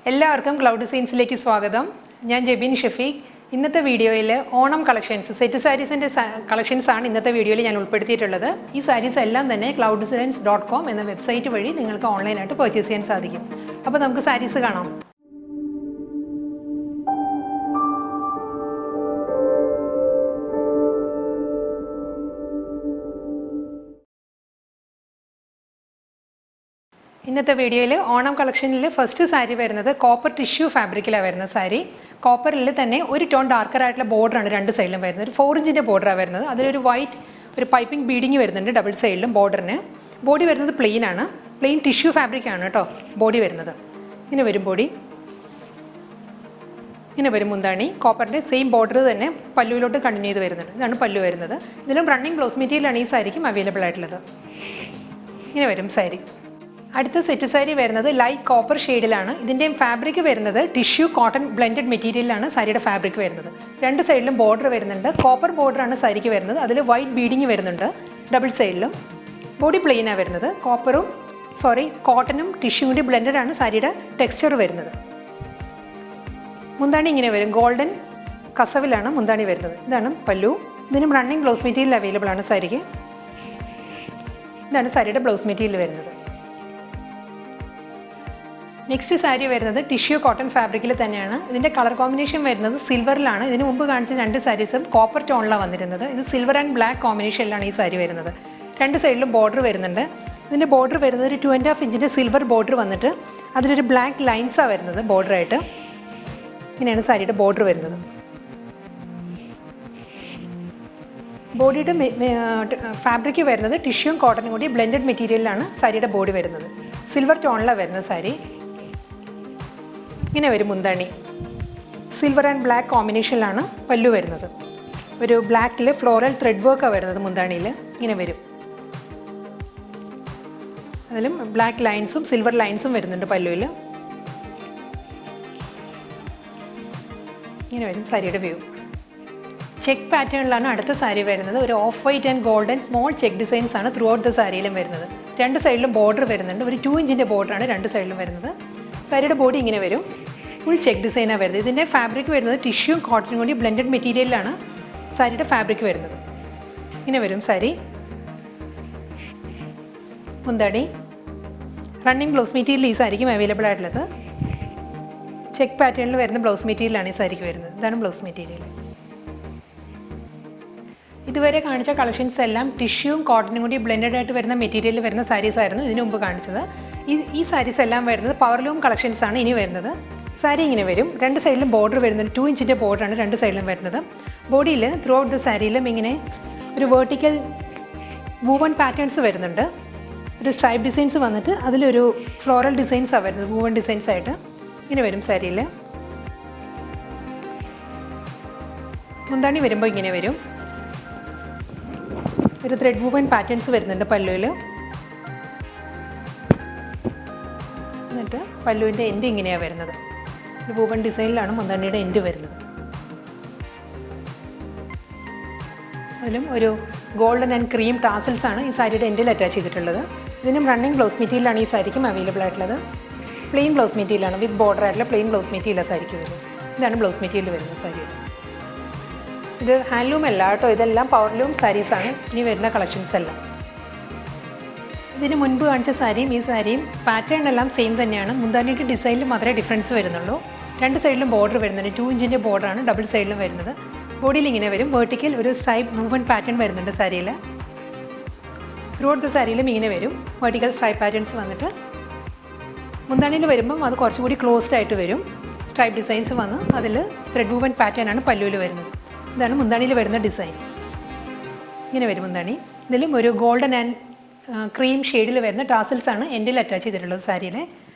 എല്ലാവർക്കും ക്ലൗഡ് ഡിസൈൻസിലേക്ക് സ്വാഗതം. ഞാൻ ജെബിൻ ഷഫീഖ്. ഇന്നത്തെ വീഡിയോയിൽ ഓണം കളക്ഷൻസ്, സെറ്റ് സാരീസിൻ്റെ കളക്ഷൻസ് ആണ് ഇന്നത്തെ വീഡിയോയിൽ ഞാൻ ഉൾപ്പെടുത്തിയിട്ടുള്ളത്. ഈ സാരീസ് എല്ലാം തന്നെ clouddesigns.com എന്ന വെബ്സൈറ്റ് വഴി നിങ്ങൾക്ക് ഓൺലൈനായിട്ട് പർച്ചേസ് ചെയ്യാൻ സാധിക്കും. അപ്പോൾ നമുക്ക് സാരീസ് കാണാം. ഇന്നത്തെ വീഡിയോയിൽ ഓണം കളക്ഷനിൽ ഫസ്റ്റ് സാരി വരുന്നത് കോപ്പർ ടിഷ്യൂ ഫാബ്രിക്കിലാണ് വരുന്ന സാരി. കോപ്പറിൽ തന്നെ ഒരു ടോൺ ഡാർക്കർ ആയിട്ടുള്ള ബോർഡറാണ് രണ്ട് സൈഡിലും വരുന്നത്. ഒരു 4 ഇഞ്ചിൻ്റെ ബോർഡറാണ് വരുന്നത്. അതിലൊരു വൈറ്റ് ഒരു പൈപ്പിംഗ് ബീഡിങ് വരുന്നുണ്ട് ഡബിൾ സൈഡിലും ബോർഡറിന്. ബോഡി വരുന്നത് പ്ലെയിൻ ആണ്, പ്ലെയിൻ ടിഷ്യൂ ഫാബ്രിക് ആണ് കേട്ടോ ബോഡി വരുന്നത്. ഇങ്ങനെ വരും ബോഡി, ഇങ്ങനെ വരും മുന്താണി. കോപ്പറിൻ്റെ സെയിം ബോർഡർ തന്നെ പല്ലുവിലോട്ട് കണ്ടിന്യൂ ചെയ്ത് വരുന്നുണ്ട്. ഇതാണ് പല്ലു വരുന്നത്. ഇതിലും റണ്ണിങ് ബ്ലൗസ് മെറ്റീരിയലാണ് ഈ സാരിക്കും അവൈലബിൾ ആയിട്ടുള്ളത്. ഇങ്ങനെ വരും സാരി. അടുത്ത സെറ്റ് സാരി വരുന്നത് ലൈറ്റ് കോപ്പർ ഷെയ്ഡിലാണ്. ഇതിൻ്റെയും ഫാബ്രിക് വരുന്നത് ടിഷ്യൂ കോട്ടൺ ബ്ലെൻഡഡ് മെറ്റീരിയലാണ് സാരിയുടെ ഫാബ്രിക് വരുന്നത്. രണ്ട് സൈഡിലും ബോർഡർ വരുന്നുണ്ട്. കോപ്പർ ബോർഡറാണ് സാരിക്ക് വരുന്നത്. അതിൽ വൈറ്റ് ബീഡിങ് വരുന്നുണ്ട് ഡബിൾ സൈഡിലും. ബോഡി പ്ലെയിനാണ് വരുന്നത്. കോട്ടണും ടിഷ്യൂവും കൂടി ബ്ലെൻഡഡ് ആണ് സാരിയുടെ ടെക്സ്ചർ വരുന്നത്. മുന്താണി ഇങ്ങനെ വരും. ഗോൾഡൻ കസവിലാണ് മുന്താണി വരുന്നത്. ഇതാണ് പല്ലു. ഇതിനും റണ്ണിങ് ബ്ലൗസ് മെറ്റീരിയൽ അവൈലബിൾ ആണ് സാരിക്ക്. ഇതാണ് സാരിയുടെ ബ്ലൗസ് മെറ്റീരിയൽ വരുന്നത്. നെക്സ്റ്റ് സാരി വരുന്നത് ടിഷ്യൂ കോട്ടൺ ഫാബ്രിക്കിൽ തന്നെയാണ്. ഇതിൻ്റെ കളർ കോമ്പിനേഷൻ വരുന്നത് സിൽവറിലാണ്. ഇതിന് മുമ്പ് കാണിച്ച രണ്ട് സാരീസും കോപ്പർ ടോണിലാണ് വന്നിരുന്നത്. ഇത് സിൽവർ ആൻഡ് ബ്ലാക്ക് കോമ്പിനേഷനിലാണ് ഈ സാരി വരുന്നത്. രണ്ട് സൈഡിലും ബോർഡർ വരുന്നുണ്ട്. ഇതിൻ്റെ ബോർഡർ വരുന്നത് ഒരു 2.5 ഇഞ്ചിൻ്റെ സിൽവർ ബോർഡർ വന്നിട്ട് അതിലൊരു ബ്ലാക്ക് ലൈൻസാണ് വരുന്നത് ബോർഡറായിട്ട്. ഇങ്ങനെയാണ് സാരിയുടെ ബോർഡർ വരുന്നത്. ബോഡിയുടെ ഫാബ്രിക് വരുന്നത് ടിഷ്യൂവും കോട്ടണും കൂടി ബ്ലെൻഡഡ് മെറ്റീരിയലിലാണ് സാരിയുടെ ബോഡി വരുന്നത്. സിൽവർ ടോണിലാണ് വരുന്നത് സാരി. ഇങ്ങനെ വരും മുന്താണി. സിൽവർ ആൻഡ് ബ്ലാക്ക് കോമ്പിനേഷനിലാണ് പല്ലു വരുന്നത്. ഒരു ബ്ലാക്കിൽ ഫ്ലോറൽ ത്രെഡ് വർക്കാണ് വരുന്നത് മുന്താണിയിൽ. ഇങ്ങനെ വരും. അതിലും ബ്ലാക്ക് ലൈൻസും സിൽവർ ലൈൻസും വരുന്നുണ്ട് പല്ലുവിൽ. ഇങ്ങനെ വരും സാരിയുടെ വ്യൂ. ചെക്ക് പാറ്റേണിലാണ് അടുത്ത സാരി വരുന്നത്. ഒരു of white and golden small check designs ആണ് ത്രൂ ഔട്ട് ദ സാരിയിലും വരുന്നത്. രണ്ട് സൈഡിലും ബോർഡർ വരുന്നുണ്ട്. ഒരു 2 ഇഞ്ചിൻ്റെ ബോർഡറാണ് രണ്ട് സൈഡിലും വരുന്നത്. സാരിയുടെ ബോഡി ഇങ്ങനെ വരും. ഫുൾ ചെക്ക് ഡിസൈനാണ് വരുന്നത്. ഇതിൻ്റെ ഫാബ്രിക് വരുന്നത് ടിഷ്യൂ കോട്ടൺ കൂടി ബ്ലെൻഡഡ് മെറ്റീരിയലിലാണ് സാരിയുടെ ഫാബ്രിക് വരുന്നത്. ഇങ്ങനെ വരും സാരി. മുന്താണി റണ്ണിങ് ബ്ലൗസ് മെറ്റീരിയൽ ഈ സാരിക്കും അവൈലബിൾ ആയിട്ടുള്ളത്. ചെക്ക് പാറ്റേണിൽ വരുന്ന ബ്ലൗസ് മെറ്റീരിയലാണ് ഈ സാരിക്ക് വരുന്നത്. ഇതാണ് ബ്ലൗസ് മെറ്റീരിയൽ. ഇതുവരെ കാണിച്ച കളക്ഷൻസ് എല്ലാം ടിഷ്യൂവും കോട്ടണും കൂടി ബ്ലെൻഡഡ് ആയിട്ട് വരുന്ന മെറ്റീരിയലിൽ വരുന്ന സാരീസ് ആയിരുന്നു ഇതിനു മുമ്പ് കാണിച്ചത്. ഈ സാരീസ് എല്ലാം വരുന്നത് പവർലൂം കളക്ഷൻസ് ആണ് ഇനി വരുന്നത്. സാരി ഇങ്ങനെ വരും. രണ്ട് സൈഡിലും ബോർഡർ വരുന്നുണ്ട്. 2 ഇഞ്ചിൻ്റെ ബോർഡറാണ് രണ്ട് സൈഡിലും വരുന്നത്. ബോഡിയിൽ ത്രൂ ഔട്ട് ദ സാരിയിലും ഇങ്ങനെ ഒരു വേർട്ടിക്കൽ വൂവൺ പാറ്റേൺസ് വരുന്നുണ്ട്. ഒരു സ്ട്രൈപ്പ് ഡിസൈൻസ് വന്നിട്ട് അതിലൊരു ഫ്ലോറൽ ഡിസൈൻസാണ് വരുന്നത് വൂവൺ ഡിസൈൻസ് ആയിട്ട്. ഇങ്ങനെ വരും സാരിയിൽ. മുന്താണി വരുമ്പോൾ ഇങ്ങനെ വരും. ഒരു ത്രെഡ് വൂവൺ പാറ്റേൺസ് വരുന്നുണ്ട് പല്ലുവിൽ. എന്നിട്ട് പല്ലുവിൻ്റെ എൻഡ് ഇങ്ങനെയാണ് വരുന്നത്. ഒരു വൂവൺ ഡിസൈനിലാണ് മുന്താണിയുടെ എൻഡ് വരുന്നത്. അതിലും ഒരു ഗോൾഡൻ ആൻഡ് ക്രീം ടാസൽസ് ആണ് ഈ സാരിയുടെ എൻഡിൽ അറ്റാച്ച് ചെയ്തിട്ടുള്ളത്. ഇതിനും റണ്ണിങ് ബ്ലൗസ് മെറ്റീരിയലാണ് ഈ സാരിക്കും അവൈലബിൾ ആയിട്ടുള്ളത്. പ്ലെയിൻ ബ്ലൗസ് മെറ്റീരിയലാണ് വിത്ത് ബോർഡർ ആയിട്ടുള്ള പ്ലെയിൻ ബ്ലൗസ് മെറ്റീരിയലാണ് സാരിക്ക് വരുന്നത്. ഇതാണ് ബ്ലൗസ് മെറ്റീരിയൽ വരുന്നത് സാരി. ഇത് ഹാൻഡ്ലൂം അല്ല കേട്ടോ, ഇതെല്ലാം പവർലൂം സാരീസാണ് ഇനി വരുന്ന കളക്ഷൻസ് എല്ലാം. ഇതിന് മുൻപ് കാണിച്ച സാരിയും ഈ സാരിയും പാറ്റേൺ എല്ലാം സെയിം തന്നെയാണ്. മുന്താണിയുടെ ഡിസൈനിൽ മാത്രമേ ഡിഫറൻസ് വരുന്നുള്ളൂ. രണ്ട് സൈഡിലും ബോർഡർ വരുന്നുണ്ട്. 2 ഇഞ്ചിൻ്റെ ബോർഡറാണ് ഡബിൾ സൈഡിലും വരുന്നത്. ബോഡിയിൽ ഇങ്ങനെ വരും. വേർട്ടിക്കൽ ഒരു സ്ട്രൈപ്പ് മൂവ്മെൻറ്റ് പാറ്റേൺ വരുന്നുണ്ട് സാരിയിൽ. ത്രൂ ഔട്ട് ദ സാരിയിലും ഇങ്ങനെ വരും. വേർട്ടിക്കൽ സ്ട്രൈപ്പ് പാറ്റേൺസ് വന്നിട്ട് മുന്താണിയിൽ വരുമ്പം അത് കുറച്ചുകൂടി ക്ലോസ്ഡ് ആയിട്ട് വരും. സ്ട്രൈപ്പ് ഡിസൈൻസ് വന്ന് അതിൽ ത്രെഡ് മൂവ്മെൻറ്റ് പാറ്റേൺ ആണ് പല്ലുവിൽ വരുന്നത്. ഇതാണ് മുന്താണിയിൽ വരുന്ന ഡിസൈൻ. ഇങ്ങനെ വരും മുന്താണി. ഇതിലും ഒരു ഗോൾഡൻ ആൻഡ് ക്രീം ഷെയ്ഡിൽ വരുന്ന ടാസൽസ് ആണ് എൻഡിൽ അറ്റാച്ച് ചെയ്തിട്ടുള്ളത് സാരിയിലെ.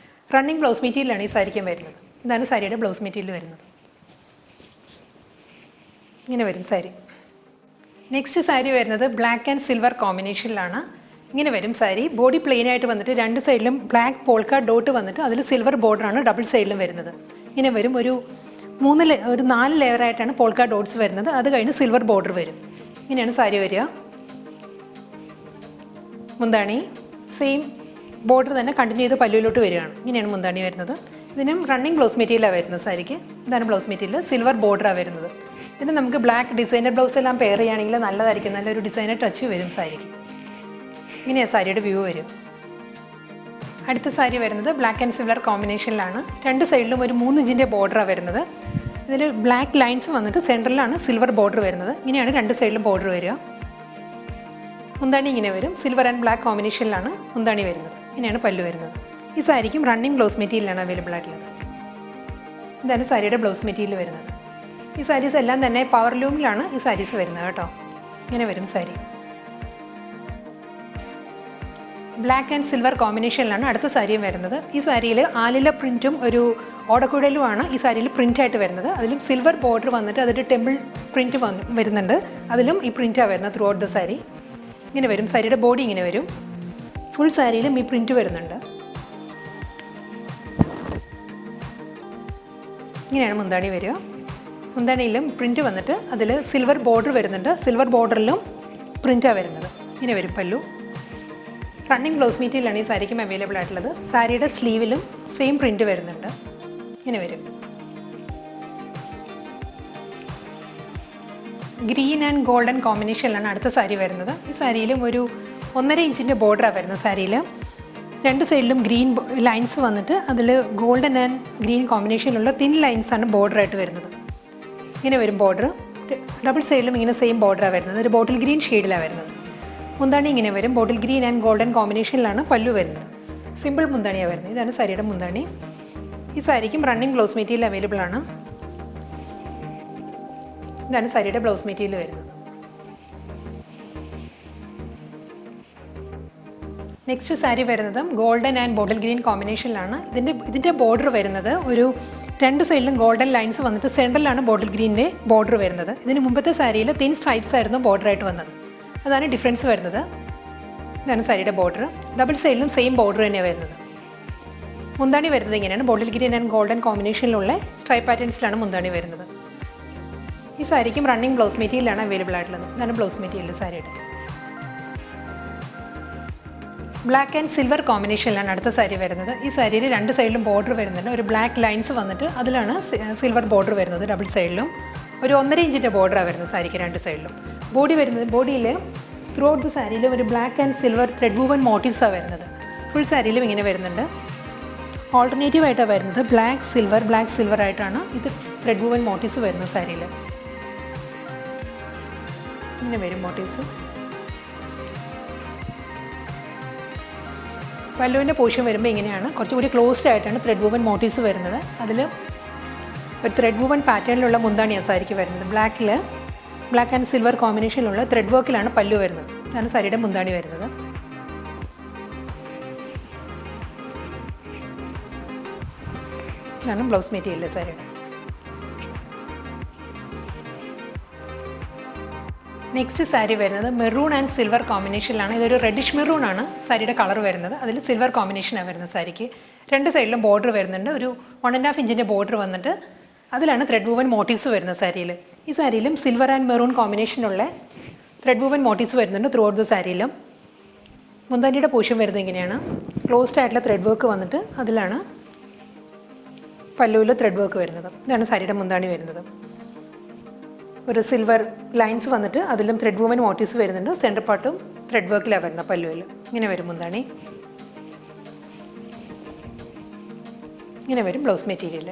റണ്ണിങ് ബ്ലൗസ് മെറ്റീരിയലാണ് ഈ സാരിക്കും വരുന്നത്. ഇതാണ് സാരിയുടെ ബ്ലൗസ് മെറ്റീരിയൽ വരുന്നത്. ഇങ്ങനെ വരും സാരി. നെക്സ്റ്റ് സാരി വരുന്നത് ബ്ലാക്ക് ആൻഡ് സിൽവർ കോമ്പിനേഷനിലാണ്. ഇങ്ങനെ വരും സാരി. ബോഡി പ്ലെയിൻ ആയിട്ട് വന്നിട്ട് രണ്ട് സൈഡിലും ബ്ലാക്ക് പോൾക്ക ഡോട്ട് വന്നിട്ട് അതിൽ സിൽവർ ബോർഡറാണ് ഡബിൾ സൈഡിലും വരുന്നത്. ഇങ്ങനെ വരും. ഒരു 4 ലെയറായിട്ടാണ് പോൾക്ക ഡോട്ട്സ് വരുന്നത്. അത് കഴിഞ്ഞ് സിൽവർ ബോർഡർ വരും. ഇങ്ങനെയാണ് സാരി വരിക. മുന്താണി സെയിം ബോർഡർ തന്നെ കണ്ടിന്യൂ ചെയ്ത് പല്ലുവിലോട്ട് വരികയാണ്. ഇങ്ങനെയാണ് മുന്താണി വരുന്നത്. ഇതിനും റണ്ണിങ് ബ്ലൗസ് മെറ്റീരിയലാണ് വരുന്നത് സാരിക്ക്. ഇതാണ് ബ്ലൗസ് മെറ്റീരിയൽ, സിൽവർ ബോർഡറാണ് വരുന്നത്. ഇതിന് നമുക്ക് ബ്ലാക്ക് ഡിസൈനർ ബ്ലൗസ് എല്ലാം പെയർ ചെയ്യുകയാണെങ്കിൽ നല്ലതായിരിക്കും, നല്ലൊരു ഡിസൈനർ ടച്ച് വരും സാരിക്ക്. ഇങ്ങനെയാണ് സാരിയുടെ വ്യൂ വരും. അടുത്ത സാരി വരുന്നത് ബ്ലാക്ക് ആൻഡ് സിൽവർ കോമ്പിനേഷനിലാണ്. രണ്ട് സൈഡിലും ഒരു 3 ഇഞ്ചിൻ്റെ ബോർഡറാണ് വരുന്നത്. ഇതിൽ ബ്ലാക്ക് ലൈൻസ് വന്നിട്ട് സെൻറ്ററിലാണ് സിൽവർ ബോർഡർ വരുന്നത്. ഇങ്ങനെയാണ് രണ്ട് സൈഡിലും ബോർഡർ വരിക. മുന്താണി ഇങ്ങനെ വരും, സിൽവർ ആൻഡ് ബ്ലാക്ക് കോമ്പിനേഷനിലാണ് മുന്താണി വരുന്നത്. ഇങ്ങനെയാണ് പല്ലു വരുന്നത്. ഈ സാരിക്കും റണ്ണിങ് ബ്ലൗസ് മെറ്റീരിയലാണ് അവൈലബിൾ ആയിട്ടുള്ളത്. ഇതാണ് സാരിയുടെ ബ്ലൗസ് മെറ്റീരിയൽ വരുന്നത്. ഈ സാരീസ് എല്ലാം തന്നെ പവർ ലൂമിലാണ് ഈ സാരീസ് വരുന്നത് കേട്ടോ. ഇങ്ങനെ വരും സാരി. ബ്ലാക്ക് ആൻഡ് സിൽവർ കോമ്പിനേഷനിലാണ് അടുത്ത സാരിയും വരുന്നത്. ഈ സാരിയിൽ ആലില പ്രിൻറ്റും ഒരു ഓടക്കുഴലുമാണ് ഈ സാരിയിൽ പ്രിൻ്റായിട്ട് വരുന്നത്. അതിലും സിൽവർ ബോർഡർ വന്നിട്ട് അതൊരു ടെമ്പിൾ പ്രിൻറ്റ് വരുന്നുണ്ട്. അതിലും ഈ പ്രിൻറ്റാണ് വരുന്നത് ത്രൂ ഔട്ട് ദ സാരി. ഇങ്ങനെ വരും സാരിയുടെ ബോഡി. ഇങ്ങനെ വരും. ഫുൾ സാരിയിലും ഈ പ്രിൻറ്റ് വരുന്നുണ്ട്. ഇങ്ങനെയാണ് മുന്താണി വരിക. മുന്താണിയിലും പ്രിൻറ്റ് വന്നിട്ട് അതിൽ സിൽവർ ബോർഡർ വരുന്നുണ്ട്. സിൽവർ ബോർഡറിലും പ്രിൻറ്റാണ് വരുന്നത്. ഇങ്ങനെ വരും പല്ലു. റണ്ണിങ് ബ്ലൗസ് മെറ്റീരിയലാണ് ഈ സാരിക്കും അവൈലബിൾ ആയിട്ടുള്ളത്. സാരിയുടെ സ്ലീവിലും സെയിം പ്രിൻറ്റ് വരുന്നുണ്ട്. ഇങ്ങനെ വരും. ഗ്രീൻ ആൻഡ് ഗോൾഡൻ കോമ്പിനേഷനിലാണ് അടുത്ത സാരി വരുന്നത്. ഈ സാരിയിലും ഒരു 1.5 ഇഞ്ചിൻ്റെ ബോർഡറാണ് വരുന്നത്. സാരിയിൽ രണ്ട് സൈഡിലും ഗ്രീൻ ലൈൻസ് വന്നിട്ട് അതിൽ ഗോൾഡൻ ആൻഡ് ഗ്രീൻ കോമ്പിനേഷനിലുള്ള തിൻ ലൈൻസാണ് ബോർഡറായിട്ട് വരുന്നത്. ഇങ്ങനെ വരും ബോർഡർ. ഡബിൾ സൈഡിലും ഇങ്ങനെ സെയിം ബോർഡറാണ് വരുന്നത്. ഒരു ബോട്ടിൽ ഗ്രീൻ ഷെയ്ഡിലാണ് വരുന്നത്. മുന്താണി ഇങ്ങനെ വരും. ബോട്ടിൽ ഗ്രീൻ ആൻഡ് ഗോൾഡൻ കോമ്പിനേഷനിലാണ് പല്ലു വരുന്നത്. സിമ്പിൾ മുന്താണിയാണ് വരുന്നത്. ഇതാണ് സാരിയുടെ മുന്താണി. ഈ സാരിക്കും റണ്ണിങ് ബ്ലൗസ് മെറ്റീരിയൽ അവൈലബിൾ ആണ്. ഇതാണ് സാരിയുടെ ബ്ലൗസ് മെറ്റീരിയൽ വരുന്നത്. നെക്സ്റ്റ് സാരി വരുന്നതും ഗോൾഡൻ ആൻഡ് ബോട്ടിൽ ഗ്രീൻ കോമ്പിനേഷനിലാണ്. ഇതിൻ്റെ ബോർഡർ വരുന്നത് ഒരു രണ്ട് സൈഡിലും ഗോൾഡൻ ലൈൻസ് വന്നിട്ട് സെൻട്രലാണ് ബോട്ടിൽ ഗ്രീനിൻ്റെ ബോർഡർ വരുന്നത്. ഇതിന് മുമ്പത്തെ സാരിയിൽ തിൻ സ്ട്രൈപ്സ് ആയിരുന്നു ബോർഡറായിട്ട് വന്നത്. അതാണ് ഡിഫറൻസ് വരുന്നത്. ഇതാണ് സാരിയുടെ ബോർഡർ. ഡബിൾ സൈഡിലും സെയിം ബോർഡർ തന്നെയാണ് വരുന്നത്. മുന്താണി വരുന്നത് ഇങ്ങനെയാണ്. ബോട്ടിൽ ഗ്രീൻ ആൻഡ് ഗോൾഡൻ കോമ്പിനേഷനിലുള്ള സ്ട്രൈപ്പ് പാറ്റേൺസിലാണ് മുന്താണി വരുന്നത്. ഈ സാരിക്കും റണ്ണിങ് ബ്ലൗസ് മെറ്റീരിയലാണ് അവൈലബിൾ ആയിട്ടുള്ളത്. ഇതാണ് ബ്ലൗസ് മെറ്റീരിയൽ സാരിയുടെ. ബ്ലാക്ക് ആൻഡ് സിൽവർ കോമ്പിനേഷനിലാണ് അടുത്ത സാരി വരുന്നത്. ഈ സാരിയിൽ രണ്ട് സൈഡിലും ബോർഡർ വരുന്നുണ്ട്. ഒരു ബ്ലാക്ക് ലൈൻസ് വന്നിട്ട് അതിലാണ് സിൽവർ ബോർഡർ വരുന്നത്. ഡബിൾ സൈഡിലും ഒരു 1.5 ഇഞ്ചിൻ്റെ ബോർഡറാണ് വരുന്നത് സാരിക്ക് രണ്ട് സൈഡിലും. ബോഡിയിൽ ത്രൂ ഔട്ട് ദ സാരിയിലും ഒരു black and silver thread woven മോട്ടീവ്സാണ് വരുന്നത്. ഫുൾ സാരിയിലും ഇങ്ങനെ വരുന്നുണ്ട്. ഓൾട്ടർനേറ്റീവ് ആയിട്ടാണ് വരുന്നത്. ബ്ലാക്ക് സിൽവർ ആയിട്ടാണ് ഇത് ത്രെഡ് വൂവൻ മോട്ടീവ്സ് വരുന്നത് സാരിയിൽ. ഇങ്ങനെ വരും മോട്ടീവ്സ്. പല്ലുവിൻ്റെ പോർഷൻ വരുമ്പോൾ ഇങ്ങനെയാണ്. കുറച്ചുകൂടി ക്ലോസ്ഡ് ആയിട്ടാണ് ത്രെഡ് വൂവൻ മോട്ടീവ്സ് വരുന്നത്. അതിൽ ഒരു ത്രെഡ് വൂവൻ പാറ്റേണിലുള്ള മുന്താണിയാണ് സാരിക്ക് വരുന്നത്. ബ്ലാക്ക് ആൻഡ് സിൽവർ കോമ്പിനേഷനിലുള്ള ത്രെഡ് വർക്കിലാണ് പല്ലു വരുന്നത്. ഇതാണ് സാരിയുടെ മുന്താണി വരുന്നത്. ഇതാണ് ബ്ലൗസ് മെറ്റീരിയൽ സാരിയുടെ. നെക്സ്റ്റ് സാരി വരുന്നത് മെറൂൺ ആൻഡ് സിൽവർ കോമ്പിനേഷനിലാണ്. ഇതൊരു റെഡിഷ് മെറൂൺ ആണ് സാരിയുടെ കളർ വരുന്നത്. അതിൽ സിൽവർ കോമ്പിനേഷനാണ് വരുന്നത് സാരിക്ക്. രണ്ട് സൈഡിലും ബോർഡർ വരുന്നുണ്ട്. ഒരു 1.5 ഇഞ്ചിൻ്റെ ബോർഡർ വന്നിട്ട് അതിലാണ് ത്രെഡ് വൂവൻ മോട്ടീവ്സ് വരുന്നത് സാരിയിൽ. ഈ സാരിയിലും സിൽവർ ആൻഡ് മെറൂൺ കോമ്പിനേഷനുള്ള ത്രെഡ് വൂവൻ മോട്ടീവ്സ് വരുന്നുണ്ട് ത്രൂ ഔട്ട് ദ സാരിയിലും. മുന്താനിയുടെ പോർഷൻ വരുന്നത് ഇങ്ങനെയാണ്. ക്ലോസ്ഡ് ആയിട്ടുള്ള ത്രെഡ് വർക്ക് വന്നിട്ട് അതിലാണ് പല്ലുവിൽ ത്രെഡ് വർക്ക് വരുന്നത്. ഇതാണ് സാരിയുടെ മുന്താണി വരുന്നത്. ഒരു സിൽവർ ലൈൻസ് വന്നിട്ട് അതിലും ത്രെഡ് വൂവൻ മോട്ടീവ്സ് വരുന്നുണ്ട്. സെൻറ്റർ പാർട്ടും ത്രെഡ് വർക്കിലാണ് വരുന്നത് പല്ലുവിൽ. ഇങ്ങനെ വരും മുന്താണി. ഇങ്ങനെ വരും ബ്ലൗസ് മെറ്റീരിയൽ.